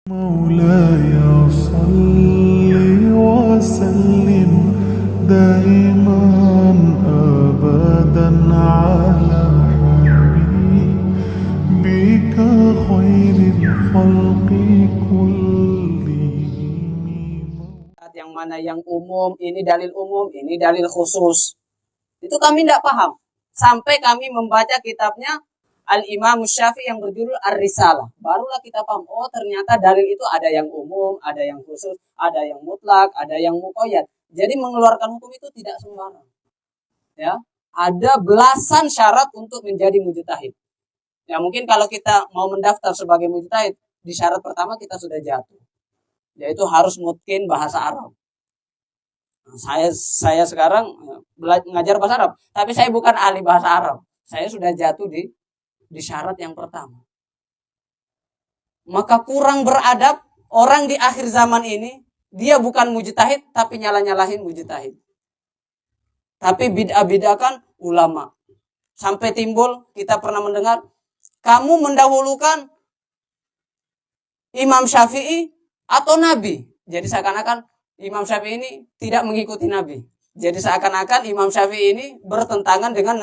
مولاي صل وسلم دائما أبدا على حبيبك خير الخلق كلهم. Yang mana yang umum, ini dalil umum, ini dalil khusus. Itu kami tidak paham. Sampai kami membaca kitabnya Al-Imam Syafi'i yang berjudul Ar-Risalah. Barulah kita paham, oh ternyata dalil itu ada yang umum, ada yang khusus, ada yang mutlak, ada yang muqayyad. Jadi mengeluarkan hukum itu tidak sembarang. Ya, ada belasan syarat untuk menjadi mujtahid. Ya mungkin kalau kita mau mendaftar sebagai mujtahid, di syarat pertama kita sudah jatuh. Yaitu harus mutqin bahasa Arab. Saya sekarang mengajar bahasa Arab, tapi saya bukan ahli bahasa Arab. Saya sudah jatuh di syarat yang pertama. Maka kurang beradab orang di akhir zaman ini, dia bukan mujtahid tapi nyalah-nyalahin mujtahid. Tapi bid'ah-bid'ahkan ulama. Sampai timbul kita pernah mendengar, kamu mendahulukan Imam Syafi'i atau Nabi. Jadi seakan-akan Imam Syafi'i ini tidak mengikuti Nabi. Jadi seakan-akan Imam Syafi'i ini bertentangan dengan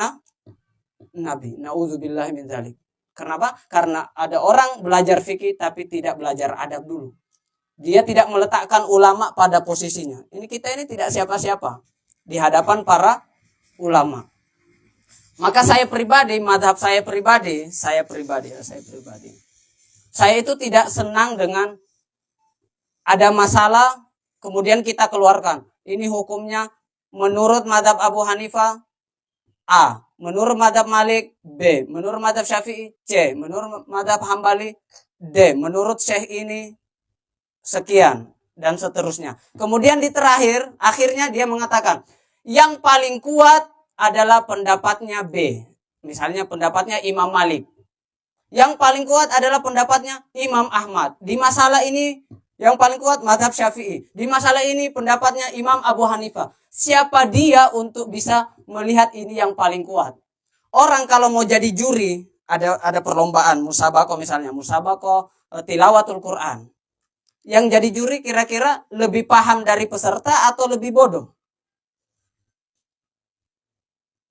Nabi. Nauzubillahi min dzalik. Kenapa? Karena ada orang belajar fikih tapi tidak belajar adab dulu. Dia tidak meletakkan ulama pada posisinya. Kita ini tidak siapa-siapa di hadapan para ulama. Maka saya pribadi, madhab saya pribadi. Saya itu tidak senang dengan ada masalah kemudian kita keluarkan. Ini hukumnya menurut madhab Abu Hanifah A, menurut madhab Malik B, menurut madhab Syafi'i C, menurut madhab Hambali D, menurut Syekh ini sekian dan seterusnya. Kemudian di terakhir, akhirnya dia mengatakan yang paling kuat adalah pendapatnya B. Misalnya pendapatnya Imam Malik. Yang paling kuat adalah pendapatnya Imam Ahmad. Di masalah ini yang paling kuat madhab Syafi'i. Di masalah ini pendapatnya Imam Abu Hanifah. Siapa dia untuk bisa melihat ini yang paling kuat? Orang kalau mau jadi juri, ada perlombaan musabaqah misalnya, musabaqah tilawatul Quran. Yang jadi juri kira-kira lebih paham dari peserta atau lebih bodoh?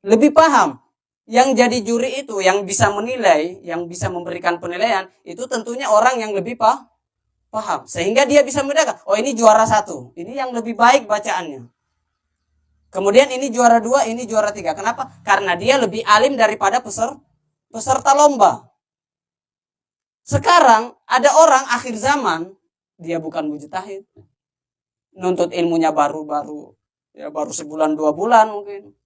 Lebih paham. Yang jadi juri itu, yang bisa menilai, yang bisa memberikan penilaian, itu tentunya orang yang lebih paham. Sehingga dia bisa membedakan, oh ini juara 1, ini yang lebih baik bacaannya. Kemudian ini juara 2, ini juara 3. Kenapa? Karena dia lebih alim daripada peserta lomba. Sekarang ada orang akhir zaman, dia bukan mujtahid. Nuntut ilmunya baru sebulan 2 bulan mungkin.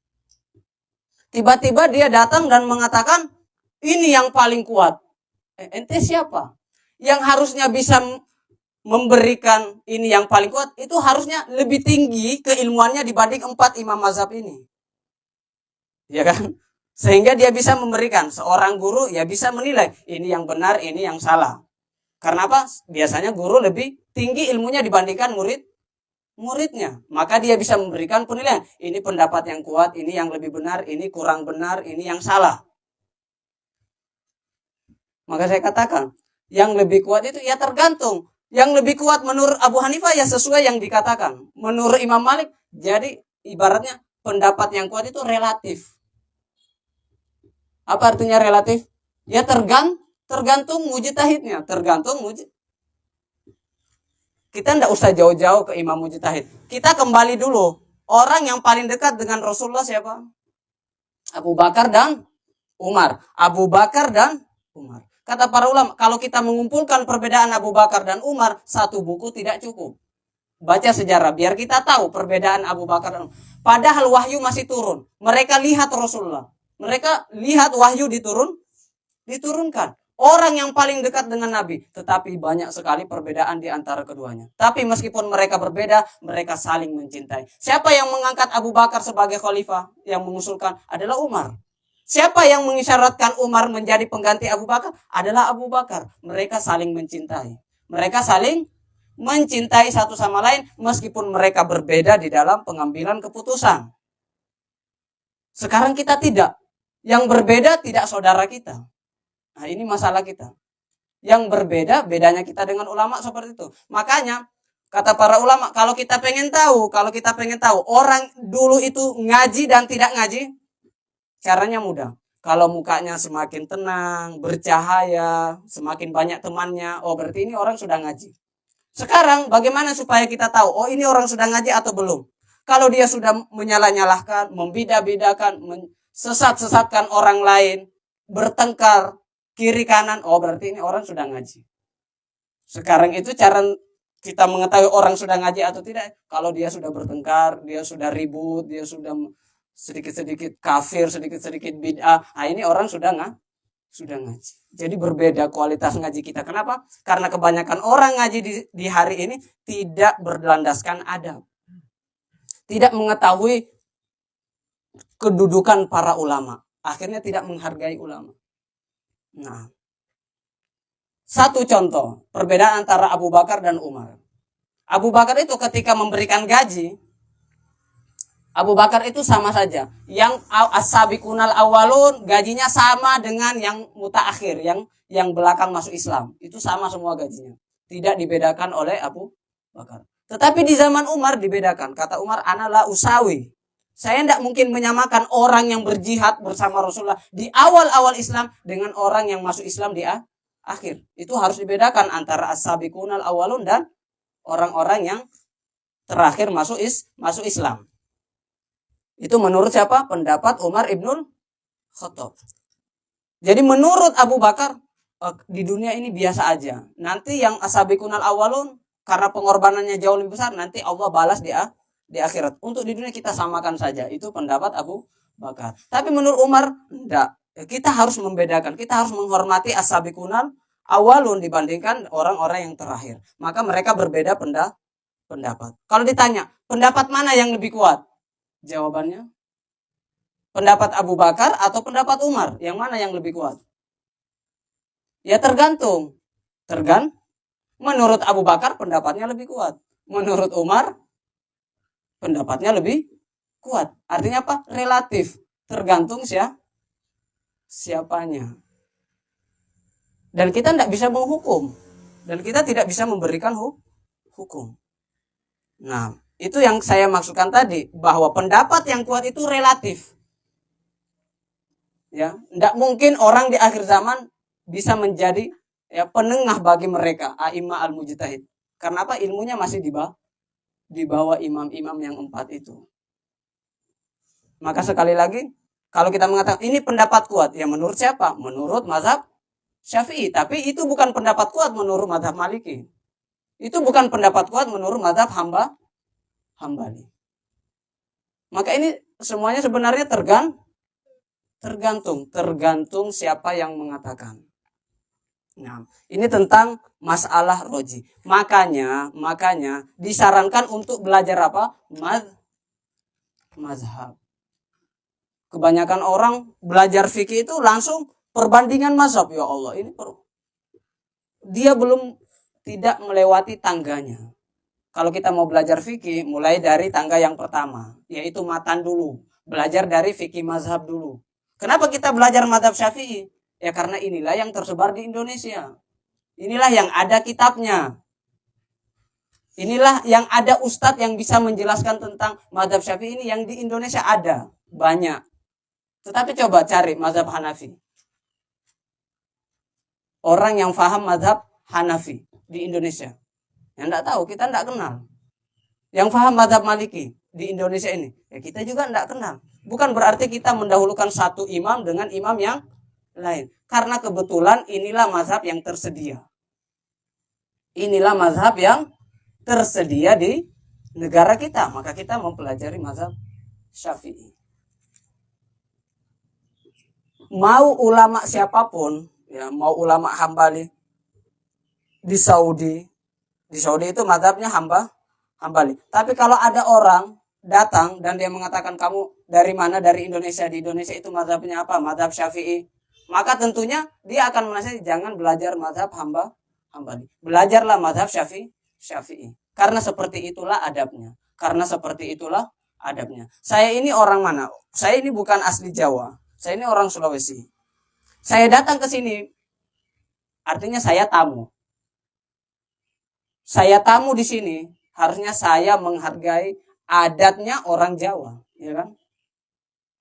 Tiba-tiba dia datang dan mengatakan, ini yang paling kuat. Ente siapa? Yang harusnya bisa memberikan ini yang paling kuat, itu harusnya lebih tinggi keilmuannya dibanding 4 imam mazhab ini. Ya kan? Sehingga dia bisa memberikan, seorang guru ya bisa menilai, ini yang benar, ini yang salah. Karena apa? Biasanya guru lebih tinggi ilmunya dibandingkan muridnya. Maka dia bisa memberikan penilaian, ini pendapat yang kuat, ini yang lebih benar, ini kurang benar, ini yang salah. Maka saya katakan, yang lebih kuat itu ya tergantung. Yang lebih kuat menurut Abu Hanifah ya sesuai yang dikatakan. Menurut Imam Malik, jadi ibaratnya pendapat yang kuat itu relatif. Apa artinya relatif? Ya tergantung mujtahidnya, Kita tidak usah jauh-jauh ke imam mujtahid. Kita kembali dulu. Orang yang paling dekat dengan Rasulullah siapa? Abu Bakar dan Umar. Kata para ulama, kalau kita mengumpulkan perbedaan Abu Bakar dan Umar, 1 buku tidak cukup. Baca sejarah, biar kita tahu perbedaan Abu Bakar dan Umar. Padahal wahyu masih turun. Mereka lihat Rasulullah. Mereka lihat wahyu diturunkan. Orang yang paling dekat dengan Nabi. Tetapi banyak sekali perbedaan di antara keduanya. Tapi meskipun mereka berbeda, mereka saling mencintai. Siapa yang mengangkat Abu Bakar sebagai khalifah? Yang mengusulkan adalah Umar. Siapa yang mengisyaratkan Umar menjadi pengganti Abu Bakar? Adalah Abu Bakar. Mereka saling mencintai. Mereka saling mencintai satu sama lain meskipun mereka berbeda di dalam pengambilan keputusan. Sekarang kita tidak. Yang berbeda tidak saudara kita. Nah ini masalah kita. yang berbeda, bedanya kita dengan ulama seperti itu. Makanya kata para ulama, kalau kita pengen tahu orang dulu itu ngaji dan tidak ngaji, caranya mudah. Kalau mukanya semakin tenang, bercahaya, semakin banyak temannya, oh berarti ini orang sudah ngaji. Sekarang bagaimana supaya kita tahu, oh ini orang sudah ngaji atau belum? Kalau dia sudah menyalah-nyalahkan, membeda-bedakan, sesat-sesatkan orang lain, bertengkar, kiri kanan, oh berarti ini orang sudah ngaji. Sekarang itu cara kita mengetahui orang sudah ngaji atau tidak, kalau dia sudah bertengkar, dia sudah ribut, dia sudah sedikit-sedikit kafir, sedikit-sedikit bid'ah, nah ini orang sudah ngaji. Jadi berbeda kualitas ngaji kita. Kenapa? Karena kebanyakan orang ngaji di hari ini tidak berlandaskan adab. Tidak mengetahui kedudukan para ulama. Akhirnya tidak menghargai ulama. Nah, satu contoh perbedaan antara Abu Bakar dan Umar. Abu Bakar itu ketika memberikan gaji, Abu Bakar itu sama saja. Yang as-sabiqunal awalun gajinya sama dengan yang mutaakhir, yang belakang masuk Islam. Itu sama semua gajinya. Tidak dibedakan oleh Abu Bakar. Tetapi di zaman Umar dibedakan. Kata Umar, ana la usawi. Saya tidak mungkin menyamakan orang yang berjihad bersama Rasulullah di awal-awal Islam dengan orang yang masuk Islam di akhir. Itu harus dibedakan antara as-sabiqunal awalun dan orang-orang yang terakhir masuk Islam. Itu menurut siapa? Pendapat Umar Ibnul Khattab. Jadi menurut Abu Bakar, di dunia ini biasa aja. Nanti yang as-sabiqunal awalun, karena pengorbanannya jauh lebih besar, nanti Allah balas di akhirat. Untuk di dunia kita samakan saja. Itu pendapat Abu Bakar. Tapi menurut Umar, enggak. Kita harus membedakan. Kita harus menghormati as-sabiqunal awalun dibandingkan orang-orang yang terakhir. Maka mereka berbeda pendapat. Kalau ditanya, pendapat mana yang lebih kuat? Jawabannya, pendapat Abu Bakar atau pendapat Umar? Yang mana yang lebih kuat? Ya tergantung. Menurut Abu Bakar pendapatnya lebih kuat. Menurut Umar pendapatnya lebih kuat. Artinya apa? Relatif. Tergantung siapanya. Dan kita tidak bisa menghukum. Dan kita tidak bisa memberikan hukum. Nah, itu yang saya maksudkan tadi, bahwa pendapat yang kuat itu relatif. Ya, tidak mungkin orang di akhir zaman bisa menjadi penengah bagi mereka, a'imah al-mujtahid. Karena apa? Ilmunya masih di bawah imam-imam yang 4 itu. Maka sekali lagi, kalau kita mengatakan ini pendapat kuat, ya menurut siapa? Menurut mazhab Syafi'i. Tapi itu bukan pendapat kuat menurut mazhab Maliki. Itu bukan pendapat kuat menurut mazhab Hambali. Maka ini semuanya sebenarnya tergantung siapa yang mengatakan. Nah, ini tentang masalah roji. Makanya disarankan untuk belajar apa? Mazhab. Kebanyakan orang belajar fikih itu langsung perbandingan mazhab. Ya Allah, ini dia belum tidak melewati tangganya. Kalau kita mau belajar fikih, mulai dari tangga yang pertama, yaitu matan dulu. Belajar dari fikih mazhab dulu. Kenapa kita belajar mazhab Syafi'i? Ya karena inilah yang tersebar di Indonesia. Inilah yang ada kitabnya. Inilah yang ada ustadz yang bisa menjelaskan tentang mazhab Syafi'i ini yang di Indonesia ada. Banyak. Tetapi coba cari mazhab Hanafi. Orang yang paham mazhab Hanafi di Indonesia. Yang tidak tahu, kita tidak kenal. Yang paham mazhab Maliki di Indonesia ini, ya kita juga tidak kenal. Bukan berarti kita mendahulukan satu imam dengan imam yang lain. Karena kebetulan inilah mazhab yang tersedia. Inilah mazhab yang tersedia di negara kita. Maka kita mempelajari mazhab Syafi'i. Mau ulama siapapun, ya mau ulama Hambali di Saudi itu mazhabnya Hambali. Tapi kalau ada orang datang dan dia mengatakan kamu dari mana? Dari Indonesia. Di Indonesia itu mazhabnya apa? Mazhab Syafi'i. Maka tentunya dia akan menasihati jangan belajar mazhab Hambali. Belajarlah mazhab Syafi'i. Karena seperti itulah adabnya. Saya ini orang mana? Saya ini bukan asli Jawa. Saya ini orang Sulawesi. Saya datang ke sini Artinya saya tamu. Saya tamu di sini, harusnya saya menghargai adatnya orang Jawa, ya kan?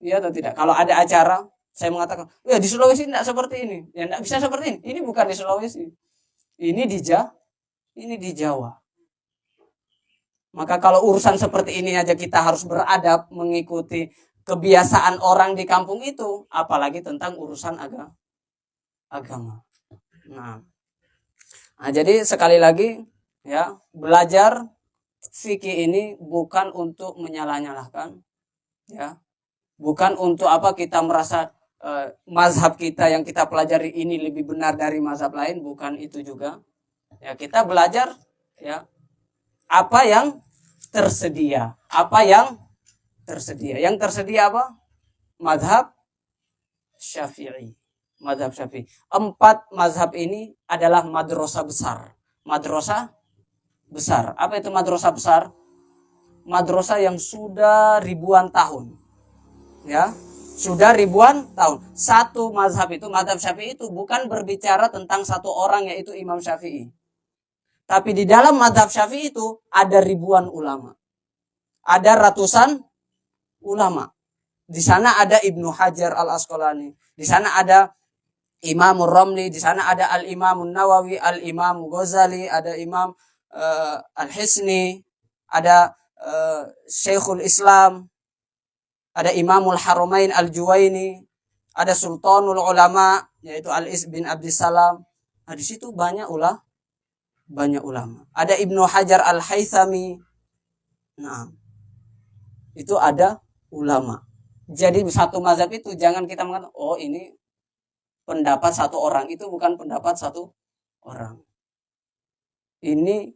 Iya atau tidak? Kalau ada acara, saya mengatakan, ya di Sulawesi tidak seperti ini. Ya tidak bisa seperti ini. Ini bukan di Sulawesi. Ini di Jawa. Maka kalau urusan seperti ini aja kita harus beradab, mengikuti kebiasaan orang di kampung itu, apalagi tentang urusan agama. Nah, jadi sekali lagi, ya, belajar fikih ini bukan untuk menyalah-nyalahkan, ya, bukan untuk apa kita merasa mazhab kita yang kita pelajari ini lebih benar dari mazhab lain, bukan itu juga. Ya, kita belajar, ya, apa yang tersedia, Yang tersedia apa? Mazhab Syafi'i. 4 mazhab ini adalah madrasah besar. Madrasah besar. Apa itu madrasah besar? Madrasah yang sudah ribuan tahun. Ya, sudah ribuan tahun. Satu mazhab itu, mazhab Syafi'i itu bukan berbicara tentang satu orang, yaitu Imam Syafi'i. Tapi di dalam mazhab Syafi'i itu ada ribuan ulama. Ada ratusan ulama. Di sana ada Ibnu Hajar al-Asqalani. Di sana ada Imamul Ramli. Di sana ada Al-Imamun Nawawi, Al-Imam Ghazali, ada Imam Al-Hisni, ada Syekhul Islam, ada Imamul Haramain Al-Juwaini, ada Sultanul Ulama, yaitu Al-Is bin Abdissalam. Nah, di situ banyak ulama. Ada Ibnu Hajar Al-Haythami. Nah, itu ada ulama. Jadi satu mazhab itu jangan kita mengatakan, oh ini pendapat satu orang. Itu bukan pendapat satu orang. Ini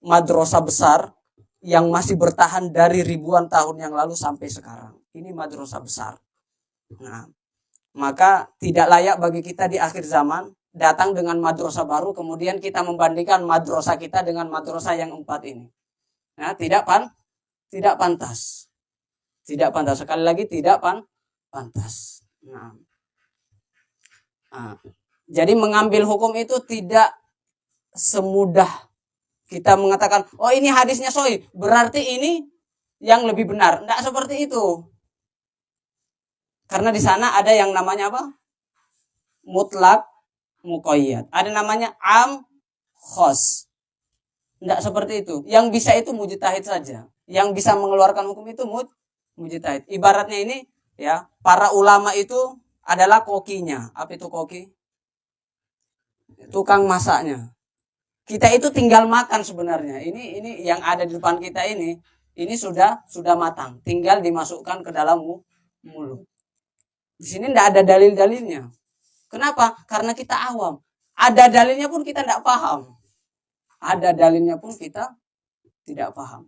madrasah besar yang masih bertahan dari ribuan tahun yang lalu sampai sekarang. Ini madrasah besar. Nah, maka tidak layak bagi kita di akhir zaman datang dengan madrasah baru, kemudian kita membandingkan madrasah kita dengan madrasah yang 4 ini. Nah, tidak pantas. Tidak pantas. Sekali lagi tidak pantas. Nah, jadi mengambil hukum itu tidak semudah kita mengatakan, oh ini hadisnya sahih, berarti ini yang lebih benar. Tidak seperti itu. Karena di sana ada yang namanya apa? Mutlak, muqayyad. Ada namanya am, khos. Tidak seperti itu. Yang bisa itu mujtahid saja. Yang bisa mengeluarkan hukum itu mujtahid. Ibaratnya ini, ya, para ulama itu adalah kokinya. Apa itu koki? Tukang masaknya. Kita itu tinggal makan sebenarnya. Ini yang ada di depan kita ini sudah matang. Tinggal dimasukkan ke dalam mulut. Di sini tidak ada dalil-dalilnya. Kenapa? Karena kita awam. Ada dalilnya pun kita tidak paham. Ada dalilnya pun kita tidak paham.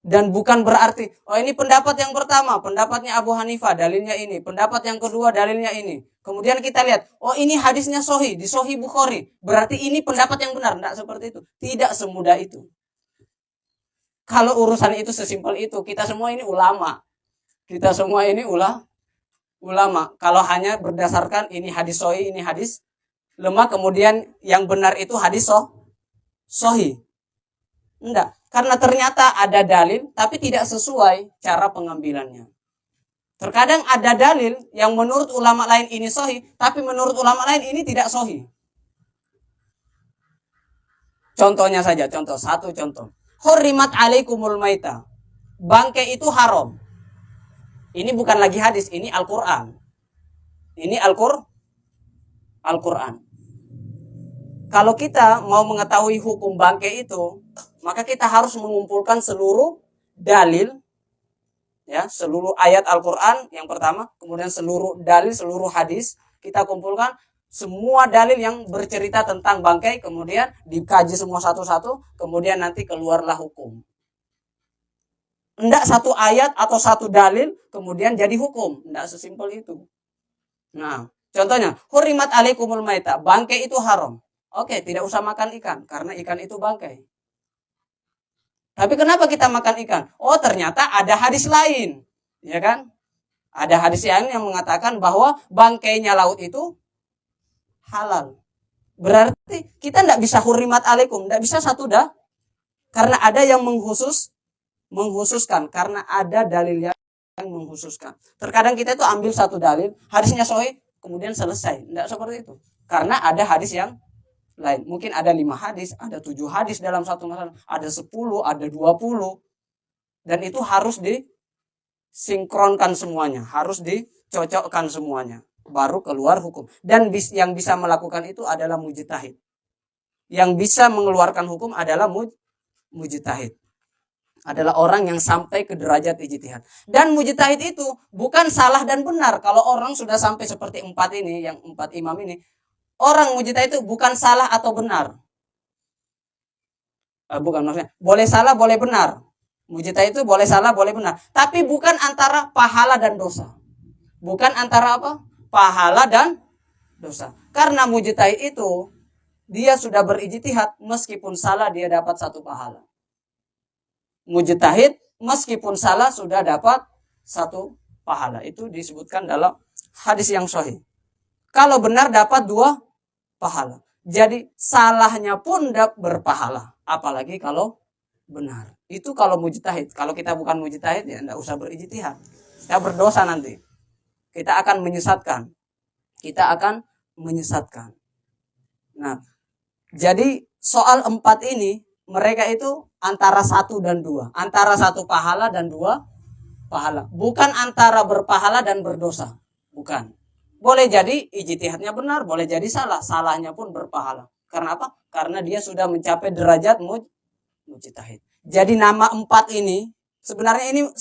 Dan bukan berarti, oh ini pendapat yang pertama, pendapatnya Abu Hanifah, dalilnya ini. Pendapat yang kedua, dalilnya ini. Kemudian kita lihat, oh ini hadisnya sahih, di Sahih Bukhari. Berarti ini pendapat yang benar. Tidak seperti itu. Tidak semudah itu. Kalau urusan itu sesimpel itu, kita semua ini ulama. Kita semua ini ulama. Kalau hanya berdasarkan ini hadis sahih, ini hadis lemah, kemudian yang benar itu hadis sahih. Enggak. Karena ternyata ada dalil, tapi tidak sesuai cara pengambilannya. Terkadang ada dalil yang menurut ulama lain ini sahih, tapi menurut ulama lain ini tidak sahih. Contohnya saja, satu contoh. Hurrimat alaikumul maita. Bangkai itu haram. Ini bukan lagi hadis, ini Al-Quran. Ini Al-Quran. Kalau kita mau mengetahui hukum bangkai itu, maka kita harus mengumpulkan seluruh dalil, ya, seluruh ayat Al-Quran yang pertama, kemudian seluruh dalil, seluruh hadis, kita kumpulkan semua dalil yang bercerita tentang bangkai, kemudian dikaji semua satu-satu, kemudian nanti keluarlah hukum. Tidak satu ayat atau satu dalil, kemudian jadi hukum. Tidak sesimpel itu. Nah, contohnya, hurrimat alaikumul maita, bangkai itu haram. Oke, tidak usah makan ikan, karena ikan itu bangkai. Tapi kenapa kita makan ikan? Oh, ternyata ada hadis lain. Ya kan? Ada hadis lain yang mengatakan bahwa bangkainya laut itu halal. Berarti kita tidak bisa hurimat alaikum, tidak bisa satu dah. Karena ada yang menghususkan, karena ada dalil yang menghususkan. Terkadang kita itu ambil satu dalil, hadisnya sahih, kemudian selesai. Tidak seperti itu. Karena ada hadis yang lain. Mungkin ada 5 hadis, ada 7 hadis dalam satu masalah, ada 10, ada 20. Dan itu harus disinkronkan semuanya, harus dicocokkan semuanya. Baru keluar hukum. Dan yang bisa melakukan itu adalah mujtahid. Yang bisa mengeluarkan hukum adalah mujtahid. Adalah orang yang sampai ke derajat ijtihad. Dan mujtahid itu bukan salah dan benar. Kalau orang sudah sampai seperti 4 ini, yang 4 imam ini, orang mujtahid itu bukan salah atau benar. Bukan maksudnya, boleh salah, boleh benar. Mujtahid itu boleh salah, boleh benar. Tapi bukan antara pahala dan dosa. Bukan antara apa? Pahala dan dosa. Karena mujtahid itu, dia sudah berijtihad, meskipun salah dia dapat 1 pahala. Mujtahid meskipun salah sudah dapat 1 pahala. Itu disebutkan dalam hadis yang sahih. Kalau benar dapat 2 pahala. Jadi salahnya pun berpahala. Apalagi kalau benar. Itu kalau mujtahid. Kalau kita bukan mujtahid ya tidak usah berijtihad. Kita berdosa nanti. Kita akan menyesatkan. Nah, jadi soal 4 ini mereka itu antara 1 dan 2. Antara 1 pahala dan 2 pahala. Bukan antara berpahala dan berdosa. Bukan. Boleh jadi ijtihadnya benar, boleh jadi salah. Salahnya pun berpahala. Karena apa? Karena dia sudah mencapai derajat mujtahid. Jadi nama 4 ini, sebenarnya ini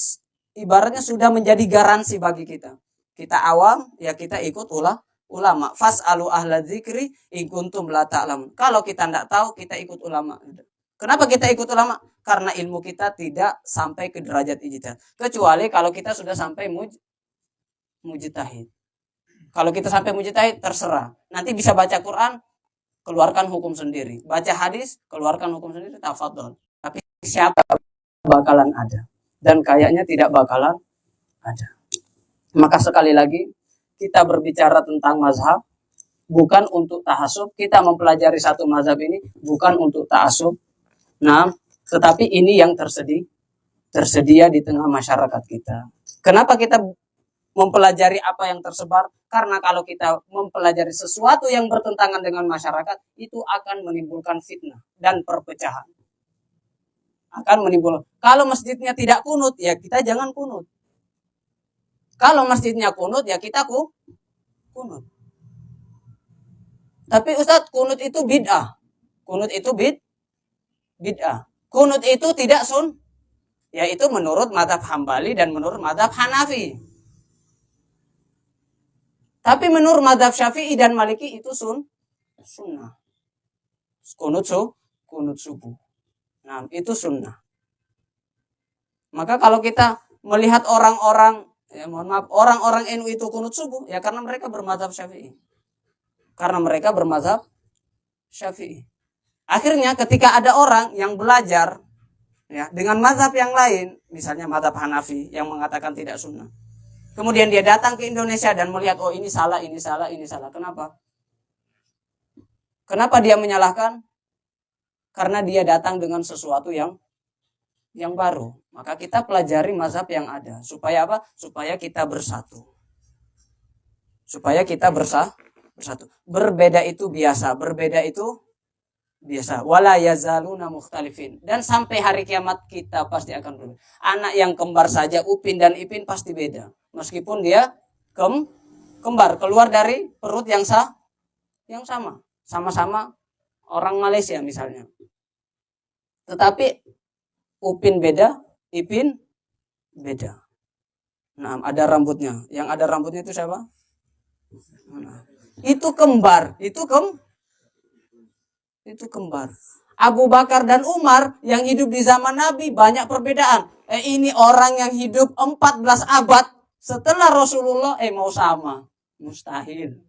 ibaratnya sudah menjadi garansi bagi kita. Kita awam, ya kita ikut ulama. Fas'alu ahla dzikri in kuntum la ta'lamun. Kalau kita tidak tahu, kita ikut ulama. Kenapa kita ikut ulama? Karena ilmu kita tidak sampai ke derajat ijtihad. Kecuali kalau kita sudah sampai mujtahid. Kalau kita sampai mujtahid, terserah. Nanti bisa baca Quran, keluarkan hukum sendiri. Baca hadis, keluarkan hukum sendiri, tafadhol. Tapi siapa bakalan ada? Dan kayaknya tidak bakalan ada. Maka sekali lagi, kita berbicara tentang mazhab, bukan untuk ta'assub. Kita mempelajari satu mazhab ini, bukan untuk ta'assub. Nah, tetapi ini yang tersedia di tengah masyarakat kita. Kenapa kita mempelajari apa yang tersebar? Karena kalau kita mempelajari sesuatu yang bertentangan dengan masyarakat, itu akan menimbulkan fitnah dan perpecahan. Kalau masjidnya tidak kunut, ya kita jangan kunut. Kalau masjidnya kunut, ya kita kunut. Tapi Ustadz, kunut itu bid'ah. Kunut itu bid'ah. Kunut itu tidak yaitu menurut mazhab Hambali dan menurut mazhab Hanafi. Tapi menurut mazhab Syafi'i dan Maliki itu sunnah. Kunut subuh. Nah, itu sunnah. Maka kalau kita melihat orang-orang, ya mohon maaf, orang-orang NU itu kunut subuh, ya karena mereka bermazhab Syafi'i. Akhirnya ketika ada orang yang belajar ya dengan mazhab yang lain, misalnya mazhab Hanafi yang mengatakan tidak sunnah, kemudian dia datang ke Indonesia dan melihat, oh ini salah. Kenapa dia menyalahkan? Karena dia datang dengan sesuatu yang baru. Maka kita pelajari mazhab yang ada. Supaya apa? Supaya kita bersatu. Berbeda itu biasa. Wala yazaluna mukhtalifin. Dan sampai hari kiamat kita pasti akan berbeda. Anak yang kembar saja, Upin dan Ipin pasti beda. Meskipun dia kembar, keluar dari perut yang sama. Sama-sama orang Malaysia misalnya. Tetapi Upin beda, Ipin beda. Nah, ada rambutnya. Yang ada rambutnya itu siapa? Nah, itu kembar. Itu kembar. Abu Bakar dan Umar yang hidup di zaman Nabi banyak perbedaan. Ini orang yang hidup 14 abad setelah Rasulullah mau sama. Mustahil.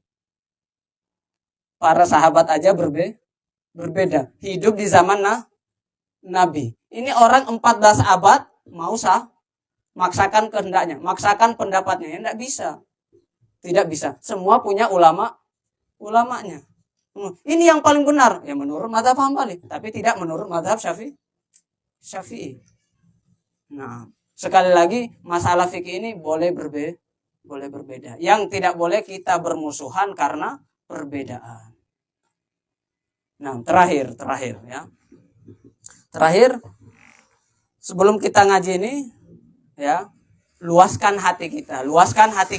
Para sahabat aja berbeda. Hidup di zaman Nabi. Ini orang 14 abad mau maksakan kehendaknya, maksakan pendapatnya. Ya, tidak bisa. Semua punya ulamanya. Ini yang paling benar, ya menurut mazhab Hambali, tapi tidak menurut mazhab Syafi'i. Nah, sekali lagi masalah fikih ini boleh berbeda. Yang tidak boleh kita bermusuhan karena perbedaan. Nah, terakhir ya. Terakhir, sebelum kita ngaji ini, ya, luaskan hati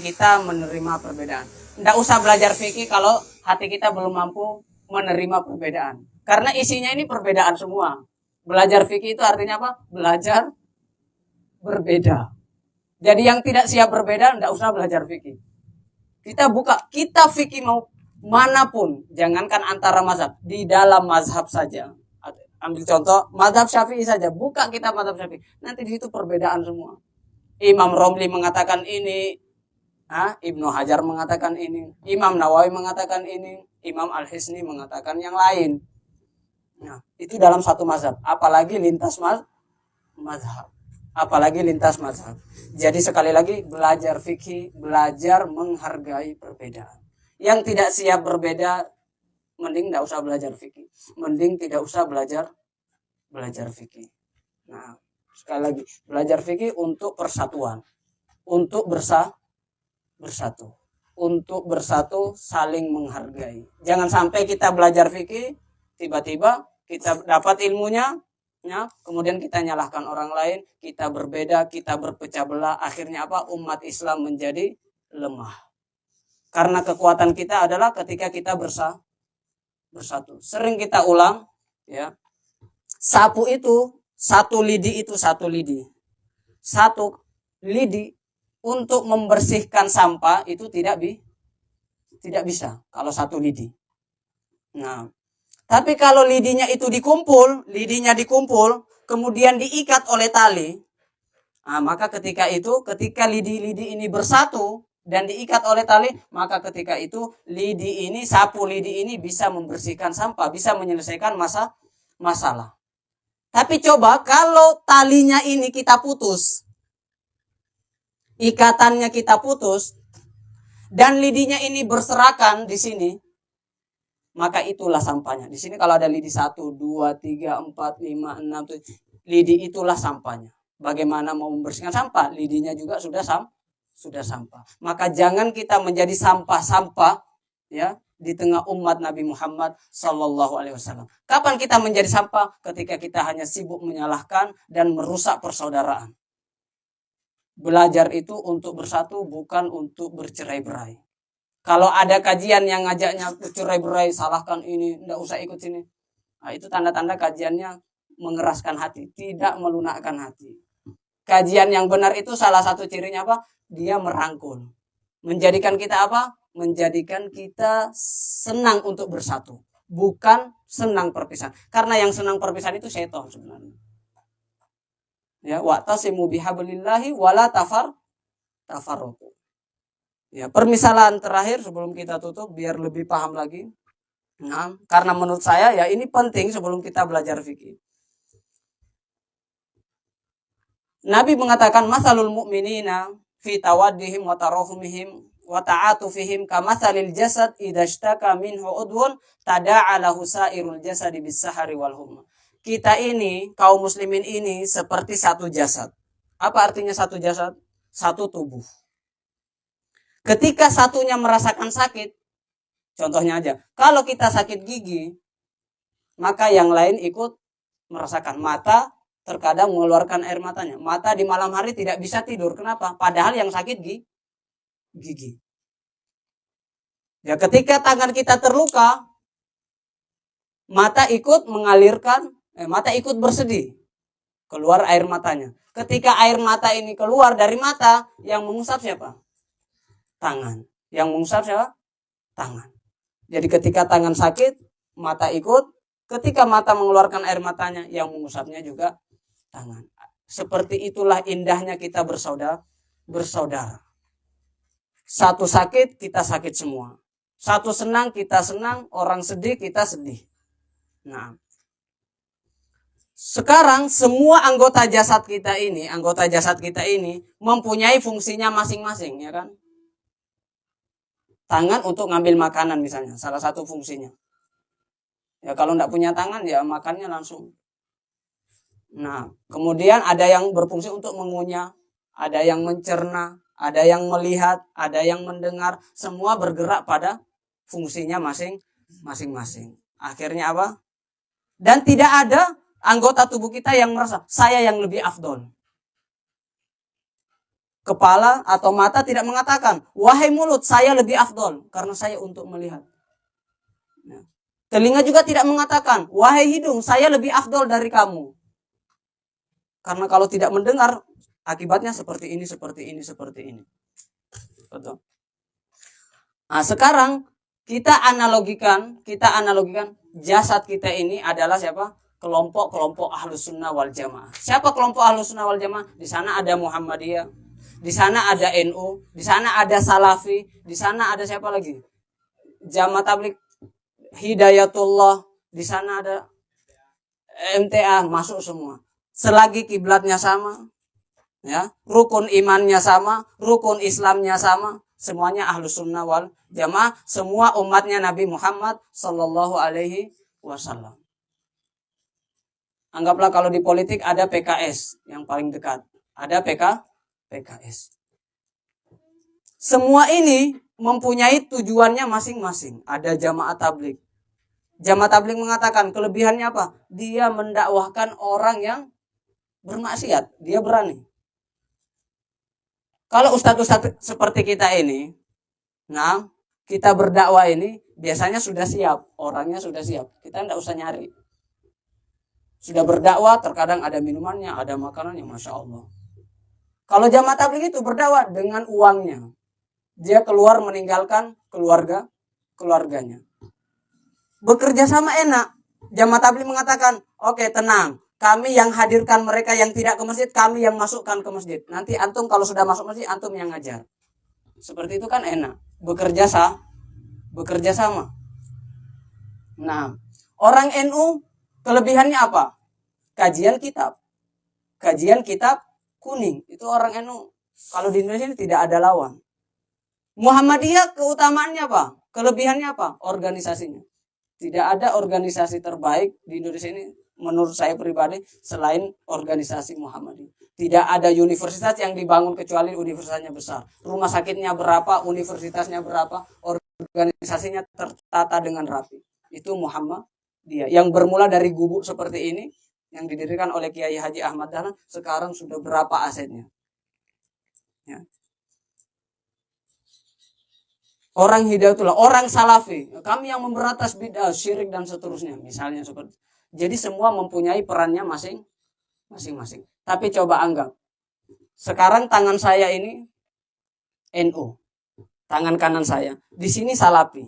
kita menerima perbedaan. Tidak usah belajar fikih kalau hati kita belum mampu menerima perbedaan. Karena isinya ini perbedaan semua. Belajar fikih itu artinya apa? Belajar berbeda. Jadi yang tidak siap berbeda, tidak usah belajar fikih. Kita fikih mau manapun, jangankan antara mazhab, di dalam mazhab saja. Ambil contoh, mazhab Syafi'i saja, buka kitab mazhab Syafi'i. Nanti di situ perbedaan semua. Imam Romli mengatakan ini, Ibnu Hajar mengatakan ini, Imam Nawawi mengatakan ini, Imam Al-Hisni mengatakan yang lain. Nah, itu dalam satu mazhab, apalagi lintas mazhab. Jadi sekali lagi, belajar fikih, belajar menghargai perbedaan. Yang tidak siap berbeda, mending tidak usah belajar fikih. Mending tidak usah belajar fikih. Nah, sekali lagi, belajar fikih untuk persatuan, untuk bersatu, untuk bersatu, saling menghargai. Jangan sampai kita belajar fikih, tiba-tiba kita dapat ilmunya, ya, kemudian kita nyalahkan orang lain, kita berbeda, kita berpecah belah, akhirnya apa? Umat Islam menjadi lemah. Karena kekuatan kita adalah ketika kita bersatu. Sering kita ulang, ya. Sapu itu satu lidi. Satu lidi untuk membersihkan sampah itu tidak bisa kalau satu lidi. Nah, tapi kalau lidinya dikumpul, kemudian diikat oleh tali, maka ketika lidi-lidi ini bersatu dan diikat oleh tali, maka ketika itu sapu lidi ini bisa membersihkan sampah, bisa menyelesaikan masalah. Tapi coba kalau talinya ini kita putus, ikatannya kita putus, dan lidinya ini berserakan di sini, maka itulah sampahnya. Di sini kalau ada lidi 1, 2, 3, 4, 5, 6, 7, lidi itulah sampahnya. Bagaimana mau membersihkan sampah? Lidinya juga sudah sampah. Maka jangan kita menjadi sampah-sampah, ya, di tengah umat Nabi Muhammad sallallahu alaihi wasallam. Kapan kita menjadi sampah? Ketika kita hanya sibuk menyalahkan dan merusak persaudaraan. Belajar itu untuk bersatu, bukan untuk bercerai-berai. Kalau ada kajian yang ngajaknya cerai-berai, salahkan ini, tidak usah ikut sini. Nah, itu tanda-tanda kajiannya mengeraskan hati, tidak melunakkan hati. Kajian yang benar itu salah satu cirinya apa? Dia merangkul. Menjadikan kita apa? Menjadikan kita senang untuk bersatu, bukan senang perpisahan. Karena yang senang perpisahan itu syaitan sebenarnya. Ya, wa'tasimu bihablillahi wala tafarraqu. Ya, permisalan terakhir sebelum kita tutup biar lebih paham lagi. Nah, karena menurut saya ya ini penting sebelum kita belajar fikih. Nabi mengatakan masalul mu'minina fi tawaddihim wa tarahumihim wa ta'atufihim kamatsalil jasad idza ishtaka minhu udhun tada'a lahu sa'irul jasadi bis-sahari wal humma. Kita ini, kaum muslimin ini seperti satu jasad. Apa artinya satu jasad? Satu tubuh. Ketika satunya merasakan sakit, contohnya aja, kalau kita sakit gigi, maka yang lain ikut merasakan. Mata terkadang mengeluarkan air matanya. Mata di malam hari tidak bisa tidur. Kenapa? Padahal yang sakit gigi. Ya, ketika tangan kita terluka, mata ikut bersedih. Keluar air matanya. Ketika air mata ini keluar dari mata, yang mengusap siapa? Tangan. Yang mengusap siapa? Tangan. Jadi ketika tangan sakit, mata ikut. Ketika mata mengeluarkan air matanya, yang mengusapnya juga tangan. Seperti itulah indahnya kita bersaudara. Satu sakit, kita sakit semua. Satu senang, kita senang. Orang sedih, kita sedih. Nah, sekarang semua anggota jasad kita ini mempunyai fungsinya masing-masing, ya kan? Tangan untuk ngambil makanan misalnya, salah satu fungsinya. Ya kalau tidak punya tangan ya makannya langsung. Nah, kemudian ada yang berfungsi untuk mengunyah, ada yang mencerna, ada yang melihat, ada yang mendengar, semua bergerak pada fungsinya masing-masing. Akhirnya apa? Dan tidak ada anggota tubuh kita yang merasa saya yang lebih afdol. Kepala atau mata tidak mengatakan, wahai mulut saya lebih afdol karena saya untuk melihat. Telinga juga tidak mengatakan, wahai hidung saya lebih afdol dari kamu. Karena kalau tidak mendengar, akibatnya seperti ini, seperti ini, seperti ini. Betul. Nah, sekarang kita analogikan jasad kita ini adalah siapa? Kelompok-kelompok Ahlus Sunnah wal Jamaah. Siapa kelompok Ahlus Sunnah wal Jamaah? Di sana ada Muhammadiyah, di sana ada NU, di sana ada Salafi, di sana ada siapa lagi? Jamaah Tabligh Hidayatullah, di sana ada MTA, masuk semua. Selagi kiblatnya sama, ya, rukun imannya sama, rukun Islamnya sama, semuanya Ahlus Sunnah wal Jamaah, semua umatnya Nabi Muhammad sallallahu alaihi wasallam. Anggaplah kalau di politik ada PKS yang paling dekat, ada PKS. Semua ini mempunyai tujuannya masing-masing. Ada Jamaah Tabligh. Jamaah Tabligh mengatakan kelebihannya apa? Dia mendakwahkan orang yang bermaksiat, dia berani. Kalau ustadz-ustadz seperti kita ini, nah kita berdakwah ini biasanya sudah siap, orangnya sudah siap. Kita tidak usah nyari. Sudah berdakwah, terkadang ada minumannya, ada makanannya, masya Allah. Kalau Jamaah Tabligh itu berdakwah dengan uangnya, dia keluar meninggalkan keluarganya. Bekerja sama enak. Jamaah Tabligh mengatakan, oke, tenang. Kami yang hadirkan mereka yang tidak ke masjid, kami yang masukkan ke masjid. Nanti antum kalau sudah masuk masjid, antum yang ngajar. Seperti itu kan enak. Bekerja sama. Nah, orang NU kelebihannya apa? Kajian kitab kuning. Itu orang NU. Kalau di Indonesia ini tidak ada lawan. Muhammadiyah keutamaannya apa? Kelebihannya apa? Organisasinya. Tidak ada organisasi terbaik di Indonesia ini menurut saya pribadi selain organisasi Muhammadiyah. Tidak ada universitas yang dibangun kecuali universitasnya besar. Rumah sakitnya berapa, universitasnya berapa, organisasinya tertata dengan rapi. Itu Muhammadiyah. Yang bermula dari gubuk seperti ini yang didirikan oleh Kiai Haji Ahmad Dahlan, sekarang sudah berapa asetnya. Ya. Orang Hidayatullah, orang Salafi, kami yang memberantas bid'ah, syirik dan seterusnya, misalnya seperti. Jadi semua mempunyai perannya masing-masing. Tapi coba anggap, sekarang tangan saya ini NU, tangan kanan saya, di sini Salafi.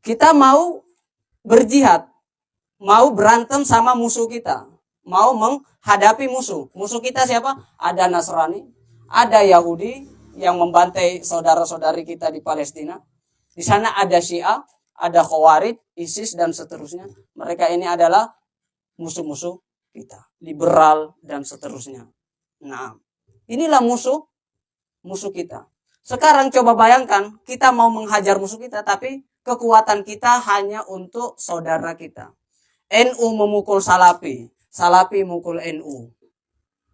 Kita mau berjihad, mau berantem sama musuh kita, mau menghadapi musuh. Musuh kita siapa? Ada Nasrani, ada Yahudi yang membantai saudara-saudari kita di Palestina. Di sana ada Syiah, ada Khawarij, ISIS dan seterusnya. Mereka ini adalah musuh-musuh kita, liberal dan seterusnya. Nah, inilah musuh kita. Sekarang coba bayangkan, kita mau menghajar musuh kita, tapi kekuatan kita hanya untuk saudara kita. NU memukul Salafi, Salafi mukul NU.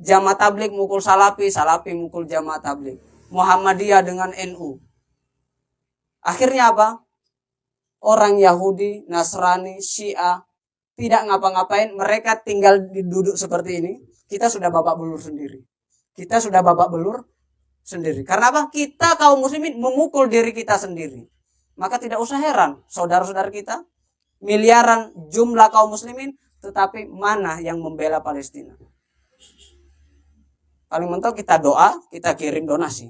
Jamaah Tabligh mukul Salafi, Salafi mukul Jamaah Tabligh. Muhammadiyah dengan NU. Akhirnya apa? Orang Yahudi, Nasrani, Syiah tidak ngapa-ngapain, mereka tinggal duduk seperti ini. Kita sudah babak belur sendiri. Karena apa? Kita kaum muslimin memukul diri kita sendiri. Maka tidak usah heran, saudara-saudara kita miliaran jumlah kaum muslimin, tetapi mana yang membela Palestina? Paling mentok kita doa, kita kirim donasi.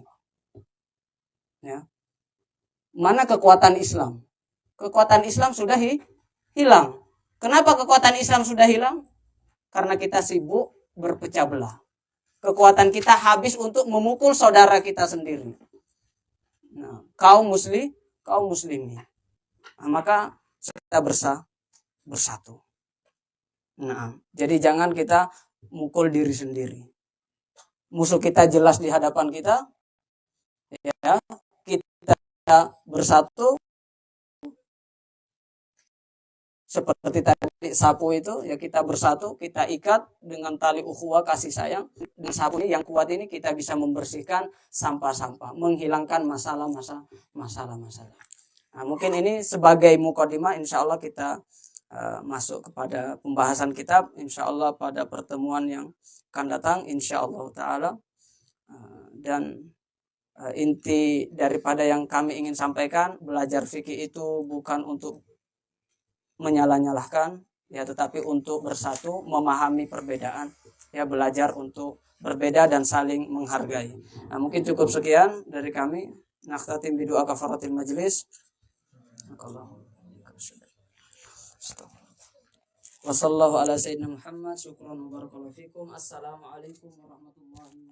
Ya. Mana kekuatan Islam? Kekuatan Islam sudah hilang. Kenapa kekuatan Islam sudah hilang? Karena kita sibuk berpecah belah. Kekuatan kita habis untuk memukul saudara kita sendiri. Nah, kaum muslimin. Nah, maka kita bersatu. Nah, jadi jangan kita mukul diri sendiri. Musuh kita jelas di hadapan kita, ya, kita bersatu, seperti tadi sapu itu, ya kita bersatu, kita ikat dengan tali ukhuwah kasih sayang. Dengan sapu ini yang kuat ini kita bisa membersihkan sampah-sampah, menghilangkan masalah-masalah. Nah, mungkin ini sebagai mukadimah, insya Allah kita masuk kepada pembahasan kitab, insya Allah pada pertemuan yang akan datang, insya Allah Ta'ala. Dan inti daripada yang kami ingin sampaikan, belajar fikih itu bukan untuk menyalah-nyalahkan, ya, tetapi untuk bersatu, memahami perbedaan, ya, belajar untuk berbeda dan saling menghargai. Nah, mungkin cukup sekian dari kami. Nakhtatim bidu'a kafaratil majlis. Wassallallahu ala sayyidina Muhammad. Syukran wa barakallahu fikum. Assalamualaikum warahmatullahi wabarakatuh.